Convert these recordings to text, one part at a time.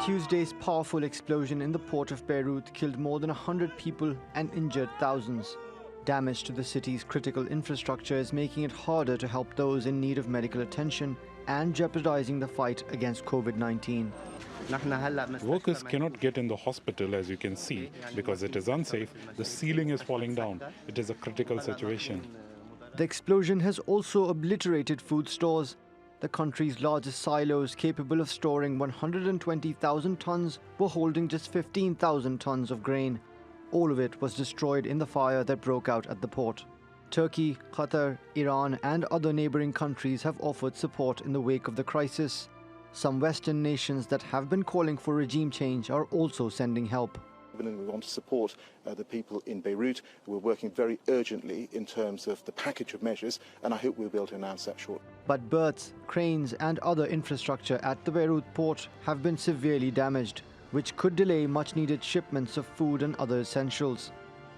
Tuesday's powerful explosion in the port of Beirut killed more than 100 people and injured thousands. Damage to the city's critical infrastructure is making it harder to help those in need of medical attention and jeopardizing the fight against COVID-19. Workers cannot get in the hospital, as you can see, because it is unsafe. The ceiling is falling down. It is a critical situation. The explosion has also obliterated food stores. The country's largest silos, capable of storing 120,000 tons, were holding just 15,000 tons of grain. All of it was destroyed in the fire that broke out at the port. Turkey, Qatar, Iran, and other neighboring countries have offered support in the wake of the crisis. Some Western nations that have been calling for regime change are also sending help. We want to support the people in Beirut. We're working very urgently in terms of the package of measures, and I hope we'll be able to announce that shortly. But berths, cranes, and other infrastructure at the Beirut port have been severely damaged, which could delay much-needed shipments of food and other essentials.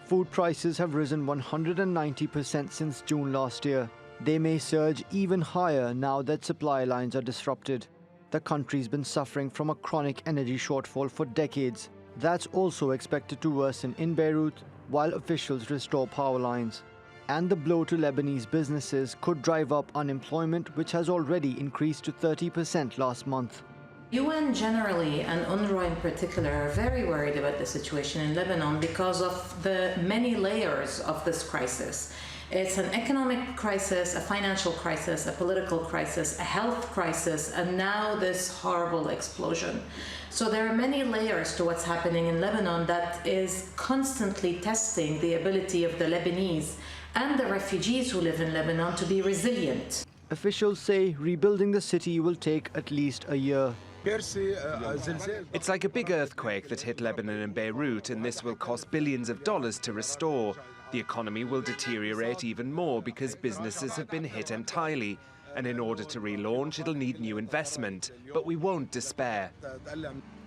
Food prices have risen 190% since June last year. They may surge even higher now that supply lines are disrupted. The country's been suffering from a chronic energy shortfall for decades. That's also expected to worsen in Beirut while officials restore power lines. And the blow to Lebanese businesses could drive up unemployment, which has already increased to 30% last month. UN generally and UNRWA in particular are very worried about the situation in Lebanon because of the many layers of this crisis. It's an economic crisis, a financial crisis, a political crisis, a health crisis, and now this horrible explosion. So there are many layers to what's happening in Lebanon that is constantly testing the ability of the Lebanese and the refugees who live in Lebanon to be resilient. Officials say rebuilding the city will take at least a year. It's like a big earthquake that hit Lebanon and Beirut, and this will cost billions of dollars to restore. The economy will deteriorate even more because businesses have been hit entirely. And in order to relaunch, it'll need new investment. But we won't despair.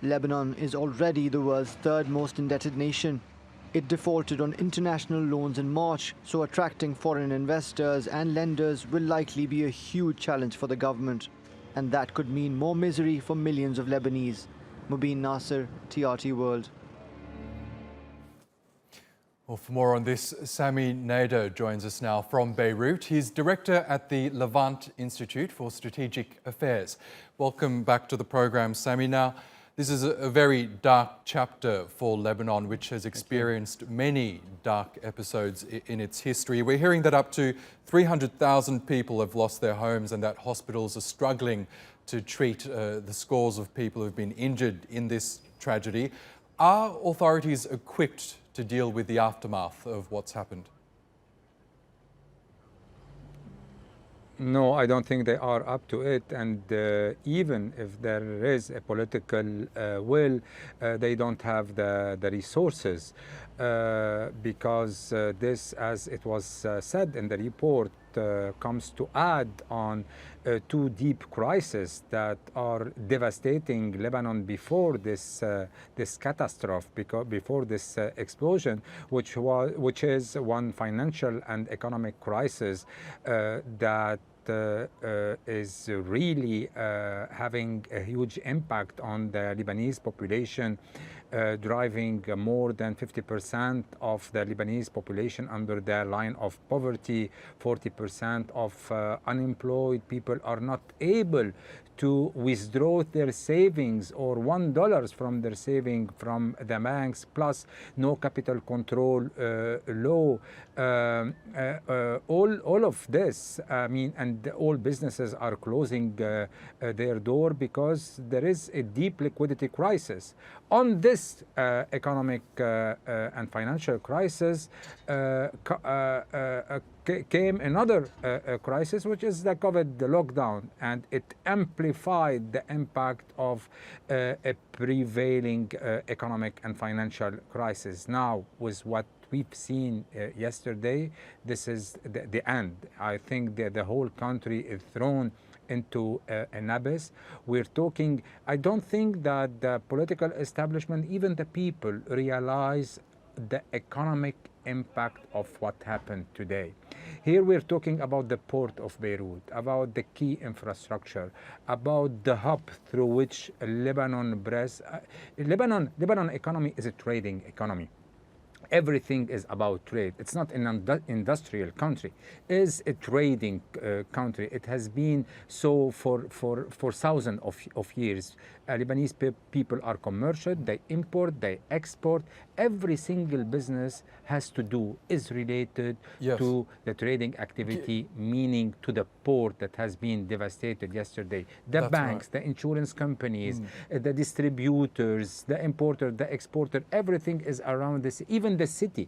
Lebanon is already the world's third most indebted nation. It defaulted on international loans in March, so attracting foreign investors and lenders will likely be a huge challenge for the government. And that could mean more misery for millions of Lebanese. Mobin Nasir, TRT World. Well, for more on this, Sami Nader joins us now from Beirut. He's director at the Levant Institute for Strategic Affairs. Welcome back to the program, Sami. Now, this is a very dark chapter for Lebanon, which has experienced many dark episodes in its history. We're hearing that up to 300,000 people have lost their homes and that hospitals are struggling to treat the scores of people who've been injured in this tragedy. Are authorities equipped to deal with the aftermath of what's happened? No, I don't think they are up to it. And even if there is a political will, they don't have the resources because this, as it was said in the report, comes to add on two deep crises that are devastating Lebanon before this catastrophe, before this explosion, which is one financial and economic crisis that is really having a huge impact on the Lebanese population, driving more than 50% of the Lebanese population under the line of poverty. 40% of unemployed people are not able to withdraw their savings or $1 from their saving from the banks, plus no capital control law. All of this, I mean, and all businesses are closing their door because there is a deep liquidity crisis. On this economic and financial crisis came another crisis, which is the COVID lockdown, and it amplified the impact of a prevailing economic and financial crisis. Now, with what we've seen yesterday, this is the end. I think that the whole country is thrown into an abyss. We're talking, I don't think that the political establishment, even the people, realize the economic impact of what happened today. Here we're talking about the port of Beirut, about the key infrastructure, about the hub through which Lebanon Lebanon economy is a trading economy. Everything is about trade. It's not an industrial country. It's a trading country. It has been so for thousands of years. Lebanese people are commercial. They import, they export. Every single business has to do, is related to the trading activity, meaning to the port that has been devastated yesterday. The banks, the insurance companies, the distributors, the importer, the exporter, everything is around this. Even the city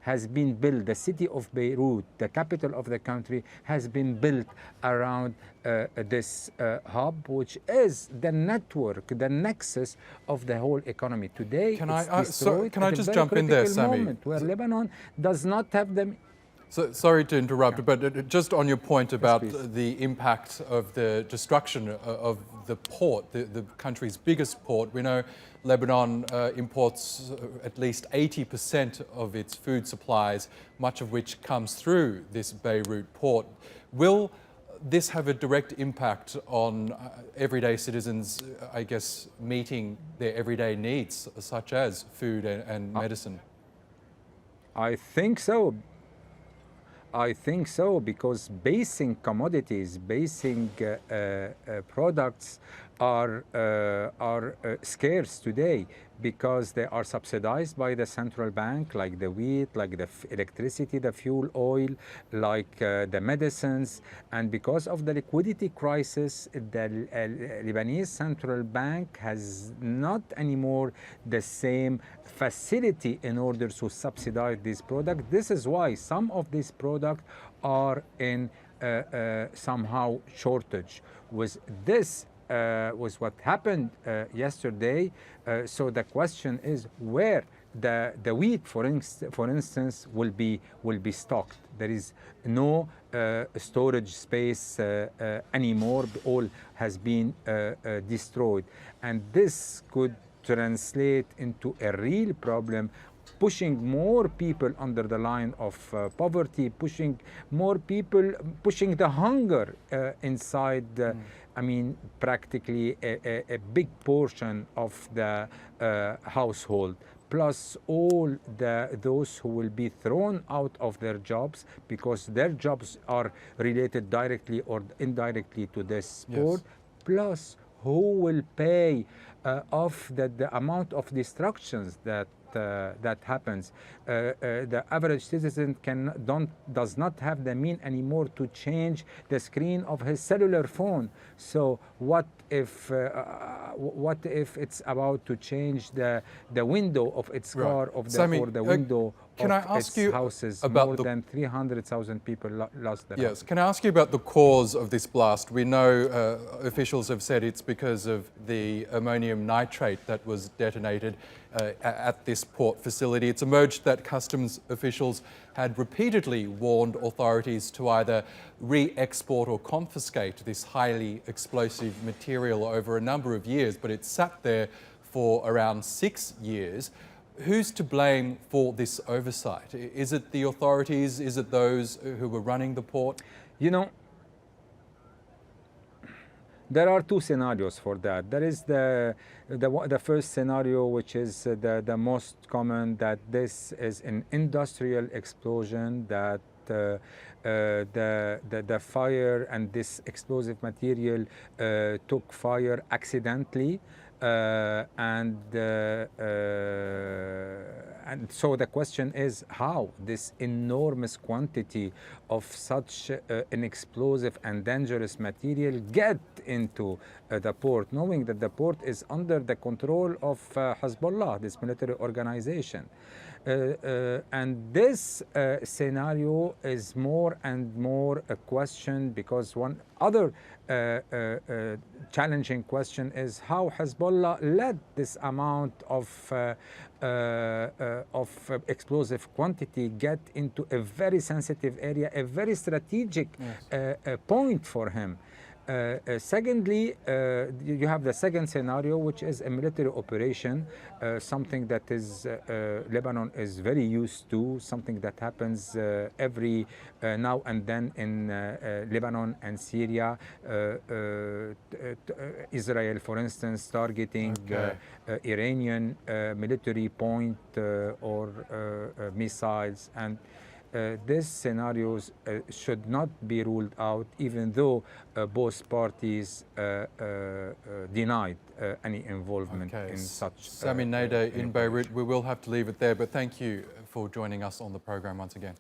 has been built. The city of Beirut, the capital of the country, has been built around this hub, which is the network, the nexus of the whole economy. Today, can I just jump in there, Sami? Where Lebanon does not have them. So, sorry to interrupt, but just on your point about the impact of the destruction of the port, the country's biggest port, we know Lebanon imports at least 80% of its food supplies, much of which comes through this Beirut port. Will this have a direct impact on everyday citizens, I guess, meeting their everyday needs, such as food and medicine? I think so. Because basic commodities, basic products are scarce today because they are subsidized by the central bank, like the wheat, like the electricity, the fuel oil, like the medicines. And because of the liquidity crisis, the Lebanese central bank has not anymore the same facility in order to subsidize these products. This is why some of these products are in somehow shortage. With this, was what happened yesterday. So the question is where the wheat, for instance, will be stocked. There is no storage space anymore. All has been destroyed, and this could translate into a real problem, pushing more people under the line of poverty, pushing more people, pushing the hunger inside. I mean, practically a big portion of the household, plus all those who will be thrown out of their jobs because their jobs are related directly or indirectly to this sport, plus who will pay off the amount of destructions that happens. The average citizen does not have the mean anymore to change the screen of his cellular phone. So what if it's about to change the window of its car or the window of its houses? More than 300,000 people lost their houses. Can I ask you about the cause of this blast? We know officials have said it's because of the ammonium nitrate that was detonated at this port facility. It's emerged that customs officials had repeatedly warned authorities to either re-export or confiscate this highly explosive material over a number of years, but it sat there for around 6 years. Who's to blame for this oversight? Is it the authorities? Is it those who were running the port? You know, there are two scenarios for that. There is the first scenario, which is the most common, that this is an industrial explosion, that the fire and this explosive material took fire accidentally. And so the question is how this enormous quantity of such an explosive and dangerous material get into the port, knowing that the port is under the control of Hezbollah, this military organization. And this scenario is more and more a question, because one other challenging question is how Hezbollah let this amount of explosive quantity get into a very sensitive area, a very strategic point for him. Secondly, you have the second scenario, which is a military operation, something that is Lebanon is very used to, something that happens every now and then in Lebanon and Syria. Israel, for instance, targeting Iranian military point or missiles, and these scenarios should not be ruled out, even though both parties denied any involvement in such. Sami Nader in Beirut, we will have to leave it there, but thank you for joining us on the program once again.